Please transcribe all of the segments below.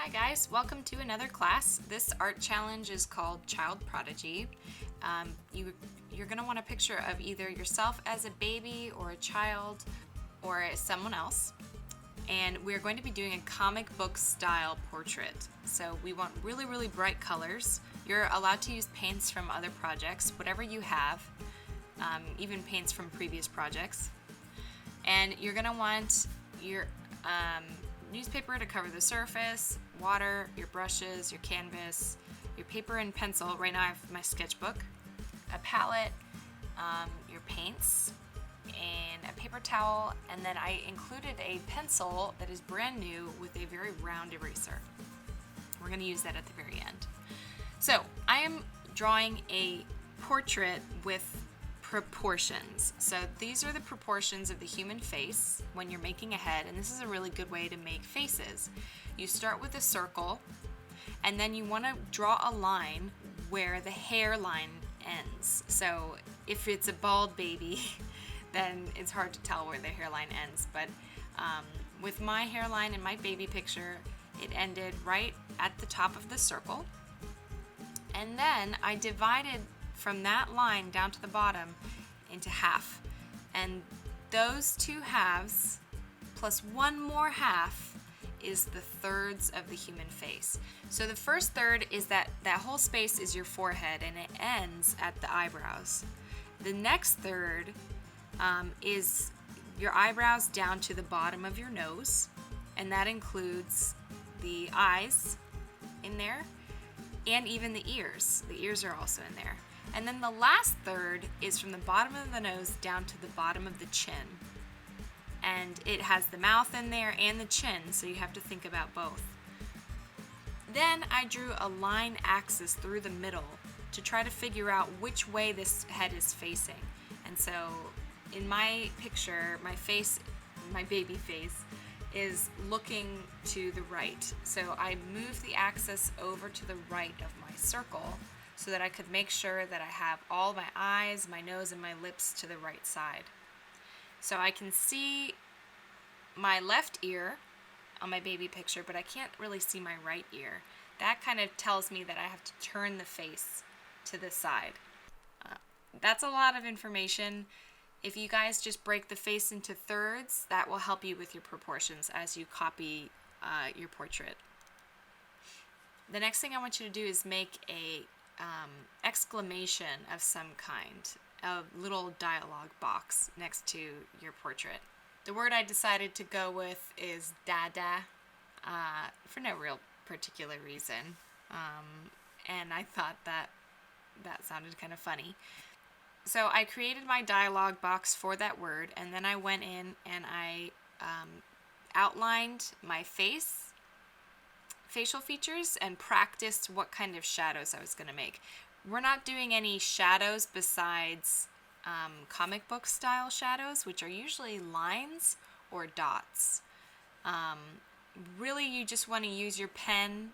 Hi guys, welcome to another class. This art challenge is called Child Prodigy. You're going to want a picture of either yourself as a baby or a child or someone else. And we're going to be doing a comic book style portrait. So we want really, really bright colors. You're allowed to use paints from other projects, whatever you have, even paints from previous projects. And you're going to want your newspaper to cover the surface, water, your brushes, your canvas, your paper and pencil. Right now I have my sketchbook, a palette, your paints, and a paper towel, and then I included a pencil that is brand new with a very round eraser. We're going to use that at the very end. So I am drawing a portrait with proportions. So these are the proportions of the human face when you're making a head, and this is a really good way to make faces. You start with a circle, and then you want to draw a line where the hairline ends. So if it's a bald baby, then it's hard to tell where the hairline ends. But with my hairline in my baby picture, it ended right at the top of the circle. And then I divided from that line down to the bottom into half. And those two halves plus one more half is the thirds of the human face. So the first third is that whole space is your forehead and it ends at the eyebrows. The next third is your eyebrows down to the bottom of your nose, and that includes the eyes in there and even the ears. The ears are also in there. And then the last third is from the bottom of the nose down to the bottom of the chin. And it has the mouth in there and the chin, so you have to think about both. Then I drew a line axis through the middle to try to figure out which way this head is facing. And so in my picture, my face, my baby face, is looking to the right. So I moved the axis over to the right of my circle so that I could make sure that I have all my eyes, my nose, and my lips to the right side. So I can see my left ear on my baby picture, but I can't really see my right ear. That kind of tells me that I have to turn the face to the side. That's a lot of information. If you guys just break the face into thirds, that will help you with your proportions as you copy your portrait. The next thing I want you to do is make a exclamation of some kind, a little dialogue box next to your portrait. The word I decided to go with is dada, for no real particular reason, and I thought that sounded kind of funny. So I created my dialogue box for that word, and then I went in and I outlined my facial features and practiced what kind of shadows I was going to make. We're not doing any shadows besides comic book style shadows, which are usually lines or dots. Really, you just want to use your pen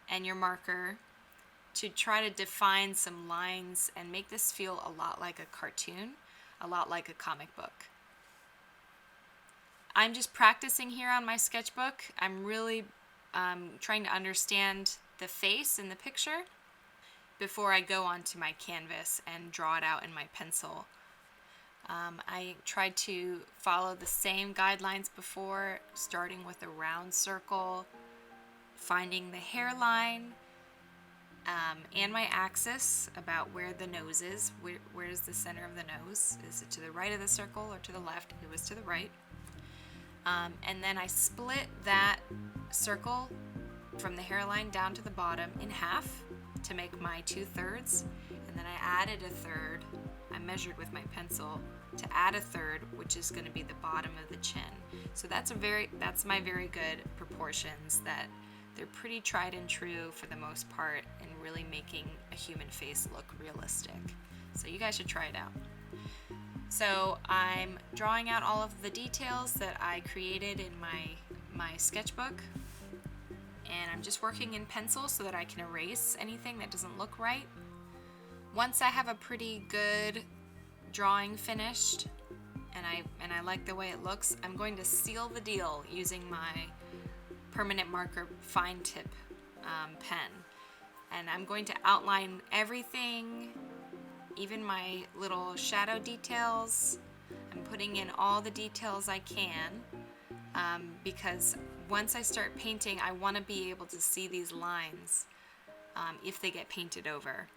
and your marker to try to define some lines and make this feel a lot like a cartoon, a lot like a comic book. I'm just practicing here on my sketchbook. I'm really trying to understand the face in the picture before I go onto my canvas and draw it out in my pencil. I tried to follow the same guidelines before, starting with a round circle, finding the hairline, and my axis about where the nose is. Where is the center of the nose? Is it to the right of the circle or to the left? It was to the right. And then I split that circle from the hairline down to the bottom in half to make my 2/3, and then I added a third. I measured with my pencil to add a third, which is going to be the bottom of the chin. So that's my very good proportions. That they're pretty tried and true for the most part in really making a human face look realistic. So you guys should try it out. So I'm drawing out all of the details that I created in my sketchbook, and I'm just working in pencil so that I can erase anything that doesn't look right. Once I have a pretty good drawing finished and I like the way it looks, I'm going to seal the deal using my permanent marker fine tip pen. And I'm going to outline everything, even my little shadow details. I'm putting in all the details I can because once I start painting, I want to be able to see these lines if they get painted over.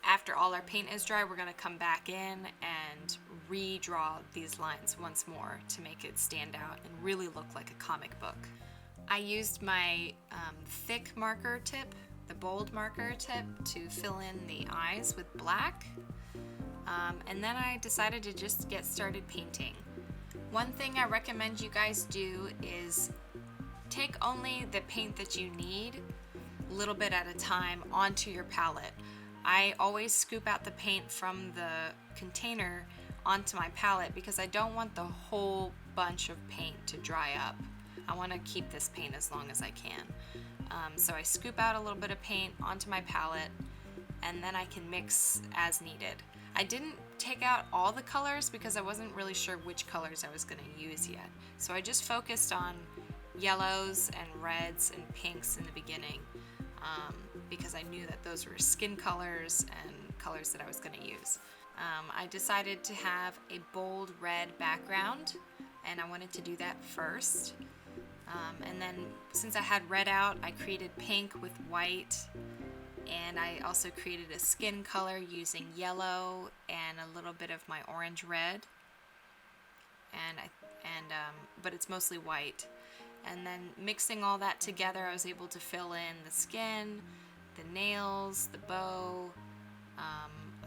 After all our paint is dry, we're going to come back in and redraw these lines once more to make it stand out and really look like a comic book. I used my thick marker tip, the bold marker tip, to fill in the eyes with black. And then I decided to just get started painting. One thing I recommend you guys do is take only the paint that you need, a little bit at a time, onto your palette. I always scoop out the paint from the container onto my palette because I don't want the whole bunch of paint to dry up. I want to keep this paint as long as I can. So I scoop out a little bit of paint onto my palette and then I can mix as needed. I didn't take out all the colors because I wasn't really sure which colors I was going to use yet. So I just focused on yellows and reds and pinks in the beginning because I knew that those were skin colors and colors that I was going to use. I decided to have a bold red background and I wanted to do that first. And then since I had red out, I created pink with white, and I also created a skin color using yellow and a little bit of my orange red, but it's mostly white. And then mixing all that together, I was able to fill in the skin, the nails, the bow.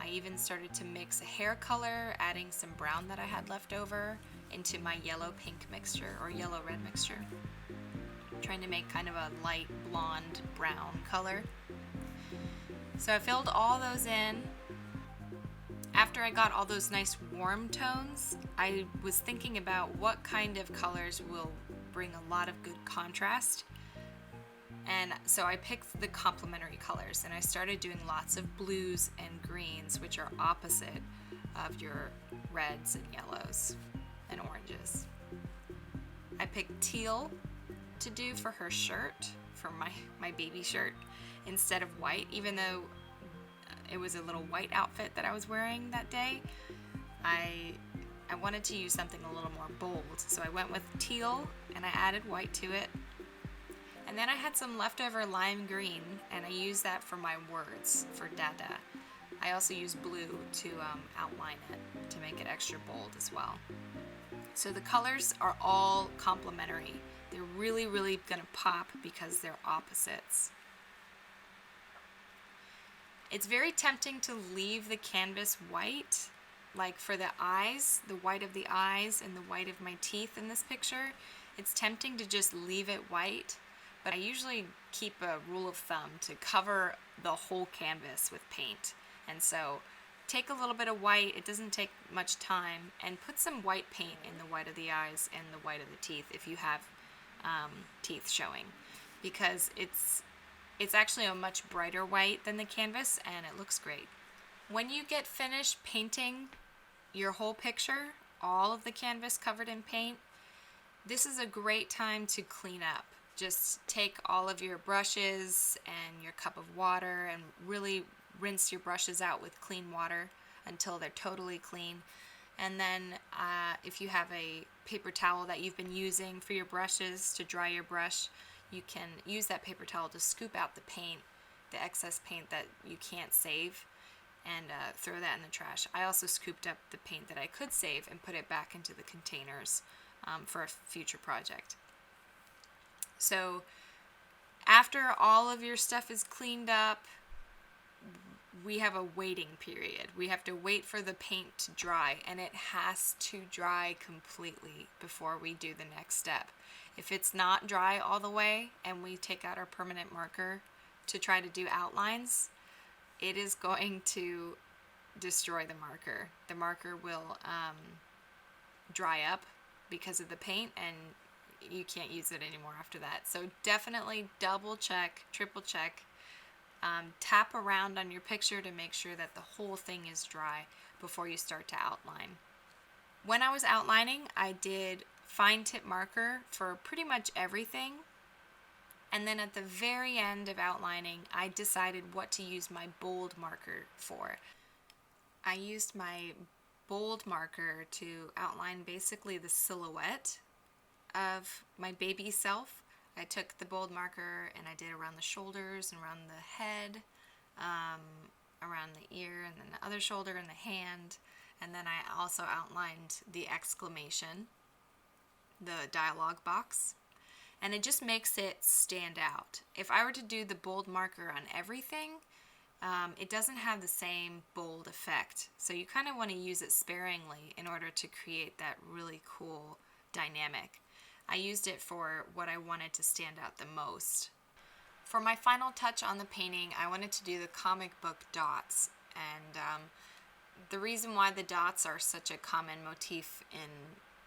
I even started to mix a hair color, adding some brown that I had left over into my yellow-pink mixture or yellow-red mixture. Trying to make kind of a light blonde brown color. So I filled all those in. After I got all those nice warm tones, I was thinking about what kind of colors will bring a lot of good contrast. And so I picked the complementary colors and I started doing lots of blues and greens, which are opposite of your reds and yellows and oranges. I picked teal to do for her shirt, for my baby shirt, instead of white, even though it was a little white outfit that I was wearing that day. I wanted to use something a little more bold, so I went with teal and I added white to it. And then I had some leftover lime green and I used that for my words for Dada. I also used blue to outline it to make it extra bold as well. So the colors are all complementary. They're really, really gonna pop because they're opposites. It's very tempting to leave the canvas white, like for the eyes, the white of the eyes and the white of my teeth in this picture. It's tempting to just leave it white, but I usually keep a rule of thumb to cover the whole canvas with paint. And so take a little bit of white, it doesn't take much time, and put some white paint in the white of the eyes and the white of the teeth if you have teeth showing, because it's actually a much brighter white than the canvas and it looks great. When you get finished painting your whole picture, all of the canvas covered in paint, this is a great time to clean up. Just take all of your brushes and your cup of water and really rinse your brushes out with clean water until they're totally clean. And then if you have a paper towel that you've been using for your brushes to dry your brush, you can use that paper towel to scoop out the paint, the excess paint that you can't save, and throw that in the trash. I also scooped up the paint that I could save and put it back into the containers for a future project. So after all of your stuff is cleaned up, we have a waiting period. We have to wait for the paint to dry, and it has to dry completely before we do the next step. If it's not dry all the way and we take out our permanent marker to try to do outlines, it is going to destroy the marker. The marker will dry up because of the paint and you can't use it anymore after that. So definitely double check, triple check, tap around on your picture to make sure that the whole thing is dry before you start to outline. When I was outlining, I did fine tip marker for pretty much everything. And then at the very end of outlining, I decided what to use my bold marker for. I used my bold marker to outline basically the silhouette of my baby self. I took the bold marker and I did around the shoulders and around the head, around the ear, and then the other shoulder and the hand. And then I also outlined the exclamation, the dialogue box. And it just makes it stand out. If I were to do the bold marker on everything, it doesn't have the same bold effect. So you kind of want to use it sparingly in order to create that really cool dynamic. I used it for what I wanted to stand out the most. For my final touch on the painting, I wanted to do the comic book dots. And the reason why the dots are such a common motif in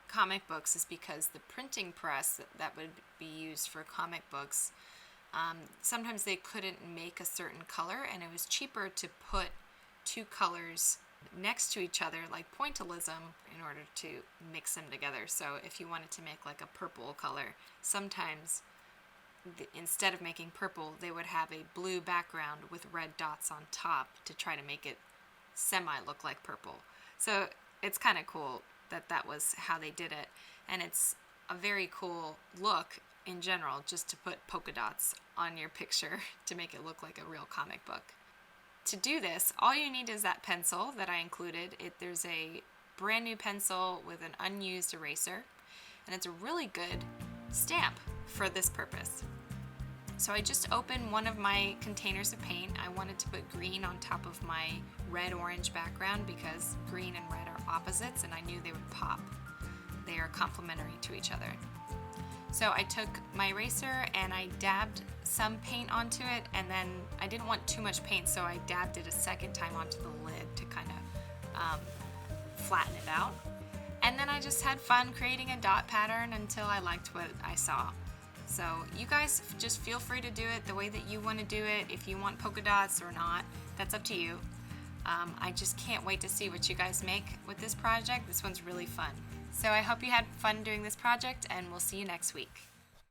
comic books is because the printing press that would be used for comic books, sometimes they couldn't make a certain color, and it was cheaper to put two colors next to each other like pointillism in order to mix them together. So if you wanted to make like a purple color, sometimes instead of making purple, they would have a blue background with red dots on top to try to make it semi look like purple. So it's kind of cool that was how they did it, and it's a very cool look in general just to put polka dots on your picture to make it look like a real comic book. To do this, all you need is that pencil that I included. There's a brand new pencil with an unused eraser, and it's a really good stamp for this purpose. So I just opened one of my containers of paint. I wanted to put green on top of my red-orange background because green and red are opposites, and I knew they would pop. They are complementary to each other. So I took my eraser and I dabbed some paint onto it, and then I didn't want too much paint, so I dabbed it a second time onto the lid to kind of flatten it out. And then I just had fun creating a dot pattern until I liked what I saw. So you guys just feel free to do it the way that you want to do it. If you want polka dots or not, that's up to you. I just can't wait to see what you guys make with this project. This one's really fun. So I hope you had fun doing this project, and we'll see you next week.